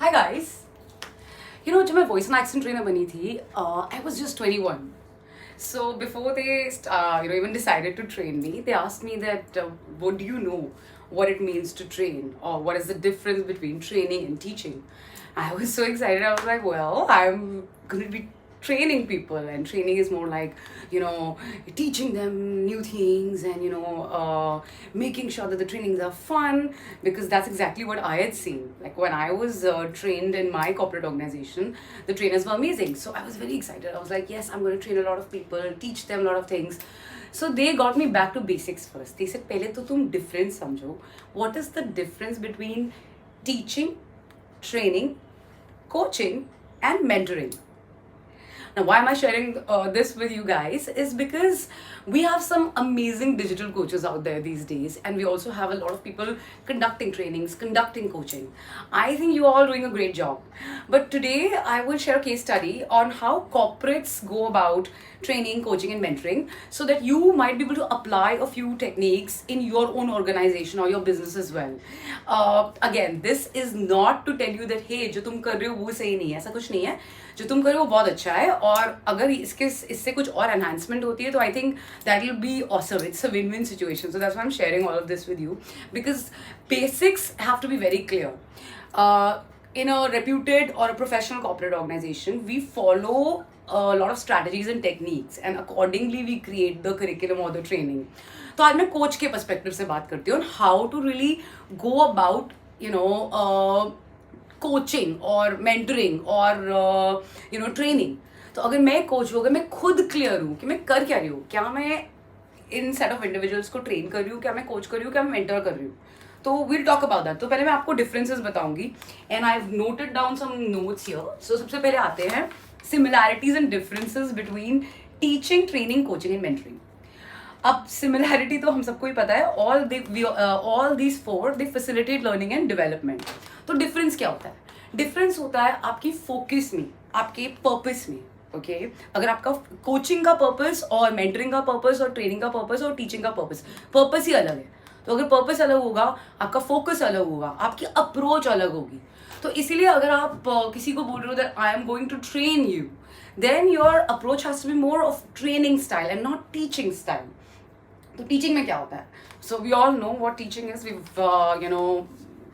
Hi guys. You know, जब मैं voice and accent trainer बनी थी, I was just 21. So before they, even decided to train me, they asked me that, what do you know, what it means to train, or what is the difference between training and teaching? I was so excited. I was like, well, I'm going to be training people, and training is more like, teaching them new things, and making sure that the trainings are fun, because that's exactly what I had seen. Like when I was trained in my corporate organization, the trainers were amazing, so I was very excited. I was like, yes, I'm going to train a lot of people, teach them a lot of things. So they got me back to basics first. They said, पहले तो तुम difference समझो. What is the difference between teaching, training, coaching, and mentoring? Now, why am I sharing this with you guys? Is because we have some amazing digital coaches out there these days, and we also have a lot of people conducting trainings, conducting coaching. I think you all are doing a great job. But today, I will share a case study on how corporates go about training, coaching, and mentoring, so that you might be able to apply a few techniques in your own organization or your business as well. Again, this is not to tell you that, hey, जो तुम कर रहे हो वो सही नहीं है, ऐसा कुछ नहीं है. जो तुम कर रहे हो वो बहुत अच्छा है, और अगर इससे कुछ और एनहांसमेंट होती है तो I think that will be awesome. It's a win win situation. So that's why I am sharing all of this with you, because basics have to be very clear. In a reputed or a professional corporate organization, we follow a lot of strategies and techniques, and accordingly we create the curriculum or the training. तो आज मैं coach के perspective से बात करती हूँ, how to really go about coaching और mentoring और ट्रेनिंग. तो अगर मैं कोच हूँ, अगर मैं खुद क्लियर हूँ कि मैं कर क्या रही हूँ, क्या मैं इन सेट ऑफ इंडिविजुअल्स को ट्रेन कर रही हूँ, क्या मैं कोच कर रही हूँ, क्या मैं मेंटर कर रही हूँ, तो वील टॉक अबाउट दैट. तो पहले मैं आपको डिफरेंसेस बताऊंगी, and I have noted down some notes here. So सबसे पहले आते हैं similarities and differences between teaching, training, coaching and mentoring. अब सिमिलैरिटी तो हम सबको ही पता है, all these four they facilitate learning and development. तो डिफरेंस क्या होता है? डिफरेंस होता है आपकी फोकस में, आपके पर्पस में. ओके अगर आपका कोचिंग का पर्पस और मेंटरिंग का पर्पस और ट्रेनिंग का पर्पस और टीचिंग का पर्पस ही अलग है. तो अगर पर्पस अलग होगा, आपका फोकस अलग होगा, आपकी अप्रोच अलग होगी. तो इसीलिए अगर आप किसी को बोल रहे हो that I am going to train you, then your approach has to be more of training style and not teaching style. तो टीचिंग में क्या होता है? So we all know what teaching is.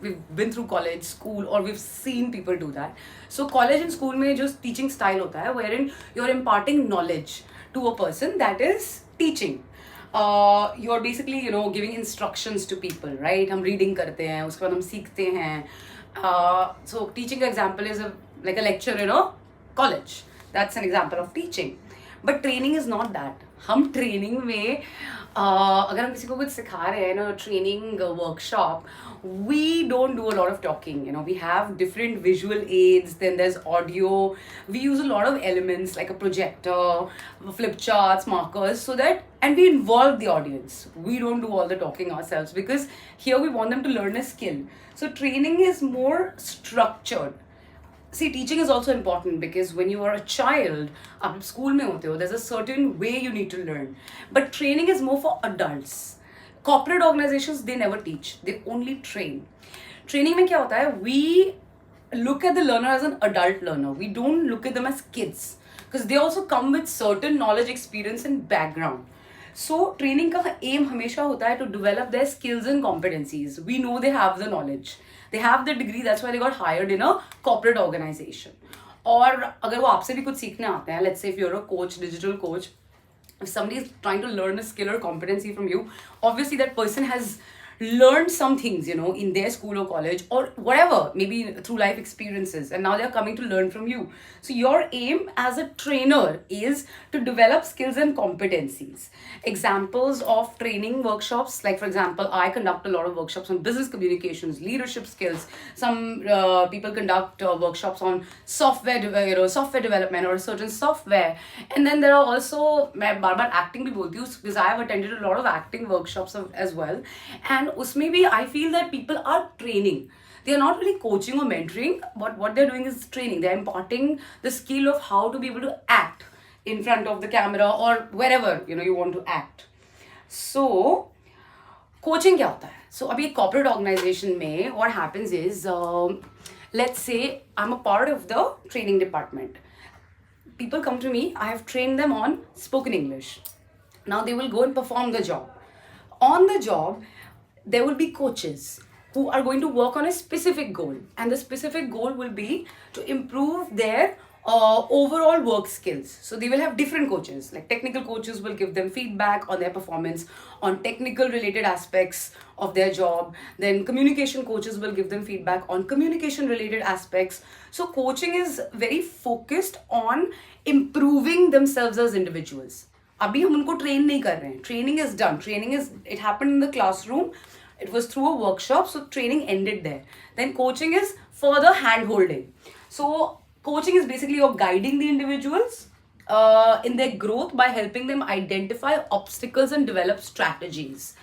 we've been through college, school, or we've seen people do that. So college and school में जो teaching style होता है, wherein you're imparting knowledge to a person, that is teaching. You're basically giving instructions to people, right? हम reading करते हैं, उसके बाद हम सीखते हैं. So teaching का example is like a lecture in a college. That's an example of teaching. But training is not that. हम ट्रेनिंग में अगर हम किसी को कुछ सिखा रहे हैं ना, training workshop, we don't do a lot of talking. We have different visual aids, then there's audio. We use a lot of elements like a projector, flip charts, markers, so that, and we involve the audience. We don't do all the talking ourselves, because here we want them to learn a skill. So training is more structured. See, teaching is also important, because when you are a child, आप school में होते हो, there's a certain way you need to learn. But training is more for adults. Corporate organizations, they never teach, they only train. Training में क्या होता है? We look at the learner as an adult learner. We don't look at them as kids, because they also come with certain knowledge, experience and background. So training का aim हमेशा होता है to develop their skills and competencies. We know they have the knowledge, they have the degree, that's why they got hired in a corporate organization. और अगर वो आपसे भी कुछ सीखने आते हैं, let's say if you're a coach, digital coach, if somebody is trying to learn a skill or competency from you, obviously that person has learned some things, in their school or college or whatever, maybe through life experiences, and now they're coming to learn from you. So your aim as a trainer is to develop skills and competencies. Examples of training workshops, like for example, I conduct a lot of workshops on business communications, leadership skills. Some people conduct workshops on software development or a certain software. And then there are also, मैं बार बार acting भी बोलती हूँ, because I have attended a lot of acting workshops as well. And उसमें भी I feel that people are training. They are not really coaching or mentoring, but what they're doing is training. They're imparting the skill of how to be able to act in front of the camera or wherever you want to act. So coaching क्या होता है? So अभी corporate organization में what happens is let's say I'm a part of the training department. People come to me, I have trained them on spoken English. Now they will go and perform the job. On the job, there will be coaches who are going to work on a specific goal, and the specific goal will be to improve their overall work skills. So they will have different coaches, like technical coaches will give them feedback on their performance on technical related aspects of their job. Then communication coaches will give them feedback on communication related aspects. So coaching is very focused on improving themselves as individuals. अभी हम उनको train नहीं कर रहे हैं. Training is done. Training is, it happened in the classroom. It was through a workshop, so training ended there. Then coaching is further hand holding. So coaching is basically you're guiding the individuals in their growth by helping them identify obstacles and develop strategies.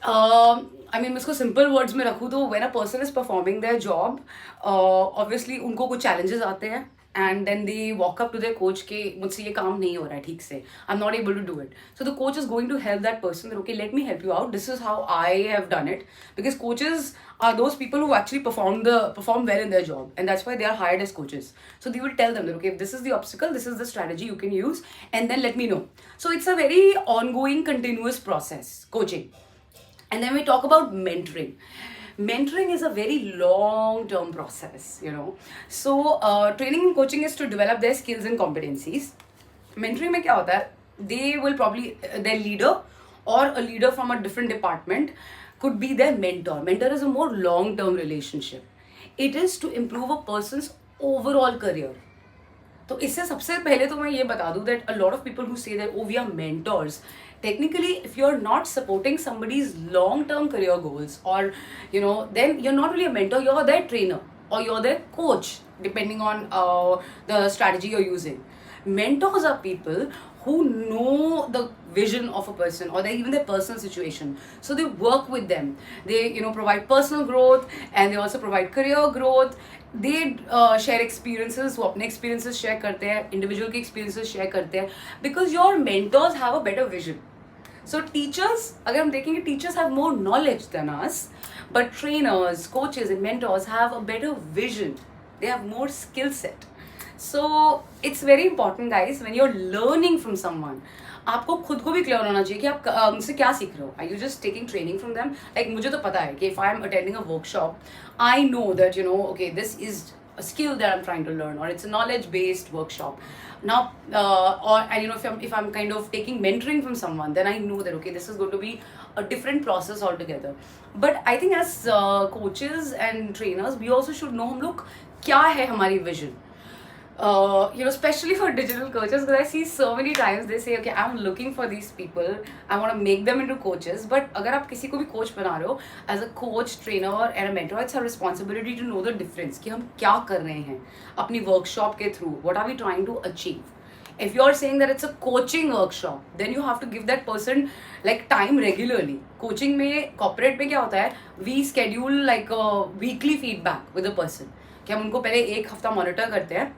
I mean, इसको simple words में रखूँ तो when a person is performing their job, obviously उनको कुछ challenges आते हैं, and then they walk up to their coach कि मुझसे ये काम नहीं हो रहा है ठीक से, I'm not able to do it. So the coach is going to help that person that, okay, let me help you out. This is how I have done it, because coaches are those people who actually perform well in their job, and that's why they are hired as coaches. So they will tell them that, okay, if this is the obstacle, this is the strategy you can use, and then let me know. So it's a very ongoing, continuous process, coaching. And then we talk about mentoring. Mentoring is a very long-term process, you know. So training and coaching is to develop their skills and competencies. Mentoring में क्या होता है? They will probably, their leader or a leader from a different department could be their mentor. Mentor is a more long-term relationship. It is to improve a person's overall career. तो इससे सबसे पहले तो मैं ये बता दूँ that a lot of people who say that, oh, we are mentors, technically if you're not supporting somebody's long-term career goals, or you know, then you're not really a mentor, you're their trainer or you're their coach, depending on the strategy you're using. Mentors are people who know the vision of a person, or even their personal situation, so they work with them. They, you know, provide personal growth, and they also provide career growth. They share experiences, वो अपने experiences share करते हैं, individual के experiences share करते हैं, because your mentors have a better vision. So teachers, अगर हम देखेंगे, teachers have more knowledge than us, but trainers, coaches and mentors have a better vision. They have more skill set. So it's very important, guys, when you're learning from someone, आपको खुद को भी clear होना चाहिए कि आप उनसे क्या सीख रहे हो. Are you just taking training from them? Like मुझे तो पता है कि if I'm attending a workshop, I know that, you know, okay, this is a skill that I'm trying to learn, or it's a knowledge-based workshop. Now, and you know, if I'm kind of taking mentoring from someone, then I know that, okay, this is going to be a different process altogether. But I think as coaches and trainers, we also should know हम लोग क्या है हमारी vision. You know, especially for digital coaches, because I see so many times they say, okay, I'm looking for these people, I want to make them into coaches. But अगर आप किसी को भी coach बना रहे हो, as a coach, trainer and a mentor, it's our responsibility to know the difference कि हम क्या कर रहे हैं अपनी workshop के through. What are we trying to achieve? If you're saying that it's a coaching workshop, then you have to give that person like time regularly. Coaching में, corporate में क्या होता है? We schedule like a weekly feedback with the person. कि हम उनको पहले एक हफ्ता monitor करते हैं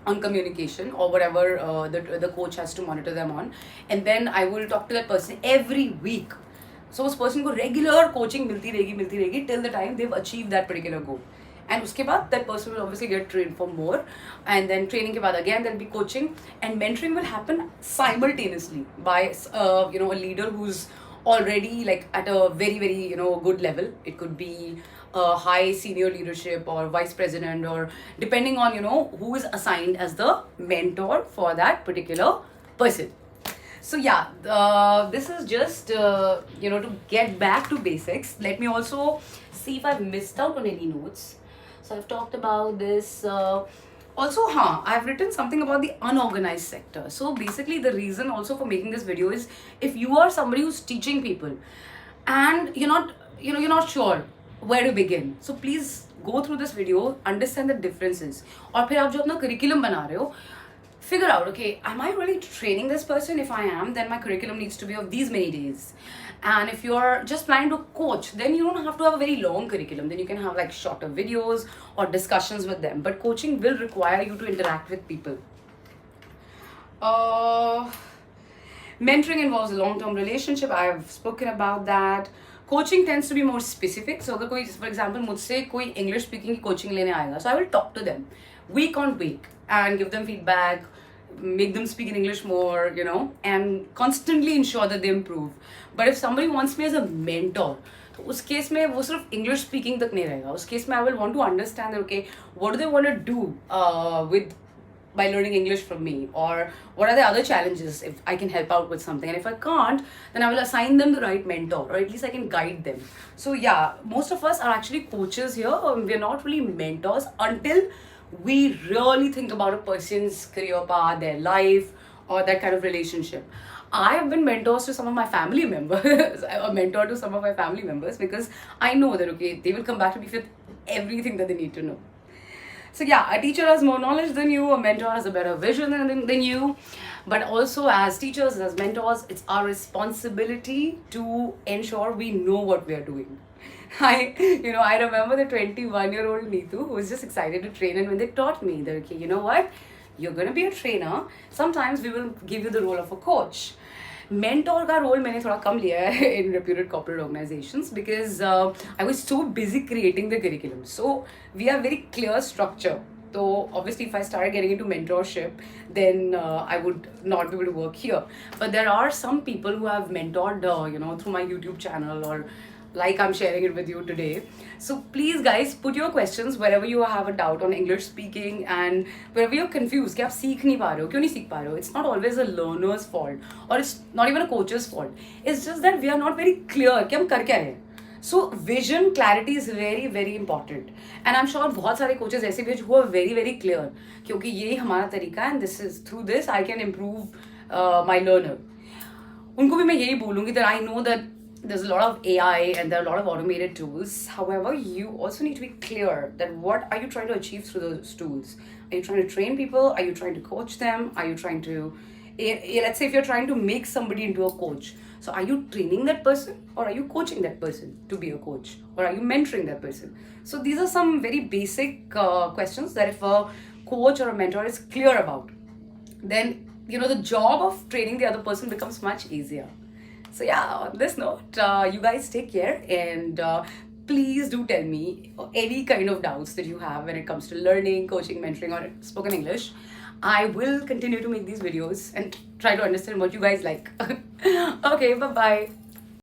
on communication or whatever the coach has to monitor them on, and then I will talk to that person every week. So उस person को regular coaching मिलती रहेगी till the time they've achieved that particular goal. And उसके बाद that person will obviously get trained for more, and then training के बाद again there'll be coaching, and mentoring will happen simultaneously by you know, a leader who's already like at a very, very, you know, good level. It could be high senior leadership or vice president, or depending on, you know, who is assigned as the mentor for that particular person. So yeah, this is just you know, to get back to basics. Let me also see if I've missed out on any notes. So I've talked about this. Also, I've written something about the unorganized sector. So basically the reason also for making this video is, if you are somebody who's teaching people and you're not, you know, you're not sure where to begin, so please go through this video, understand the differences, और फिर आप जो अपना curriculum बना रहे हो, figure out, okay, am I really training this person? If I am, then my curriculum needs to be of these many days. And if you're just planning to coach, then you don't have to have a very long curriculum. Then you can have like shorter videos or discussions with them. But coaching will require you to interact with people. Mentoring involves a long-term relationship. I've spoken about that. coaching tends to be more specific. So अगर कोई, for example, मुझसे कोई English speaking की coaching लेने आएगा, so I will talk to them week on week and give them feedback, make them speak in English more, you know, and constantly ensure that they improve. But if somebody wants me as a mentor, तो उस case में वो सिर्फ English speaking तक नहीं रहेगा. उस case में I will want to understand that okay what do they want to do with by learning English from me, or what are the other challenges if I can help out with something, and if I can't, then I will assign them the right mentor, or at least I can guide them. So yeah, most of us are actually coaches here. We're not really mentors until we really think about a person's career path, their life, or that kind of relationship. I have been mentors to some of my family members, a mentor to some of my family members, because I know that okay, they will come back to me with everything that they need to know. So yeah, a teacher has more knowledge than you, a mentor has a better vision than you. But also as teachers, as mentors, it's our responsibility to ensure we know what we are doing. I remember the 21-year-old Neetu who was just excited to train, and when they taught me that, okay, you know what? You're going to be a trainer. Sometimes we will give you the role of a coach. Mentor का role मैंने थोड़ा कम लिया है in reputed corporate organisations because I was so busy creating the curriculum. So we have very clear structure. So obviously if I started getting into mentorship, then I would not be able to work here. But there are some people who have mentored through my YouTube channel, or like I'm sharing it with you today. So please guys, put your questions wherever you have a doubt on English speaking, and wherever you're confused कि आप सीख नहीं पा रहे हो, क्यों नहीं सीख पा रहे हो. It's not always a learner's fault, or it's not even a coach's fault. It's just that we are not very clear कि हम कर क्या रहे हैं. So vision clarity is very very important, and I'm sure बहुत सारे coaches ऐसे भी हैं who are very very clear क्योंकि ये हमारा तरीका है, and this is through this I can improve my learner. उनको भी मैं यही बोलूँगी that I know that there's a lot of AI and there are a lot of automated tools. However, you also need to be clear that what are you trying to achieve through those tools. Are you trying to train people? Are you trying to coach them? Are you trying to, let's say if you're trying to make somebody into a coach, so are you training that person, or are you coaching that person to be a coach, or are you mentoring that person? So these are some very basic questions that if a coach or a mentor is clear about, then the job of training the other person becomes much easier. So yeah, on this note, you guys take care, and please do tell me any kind of doubts that you have when it comes to learning, coaching, mentoring, or spoken English. I will continue to make these videos and try to understand what you guys like. Okay, bye-bye.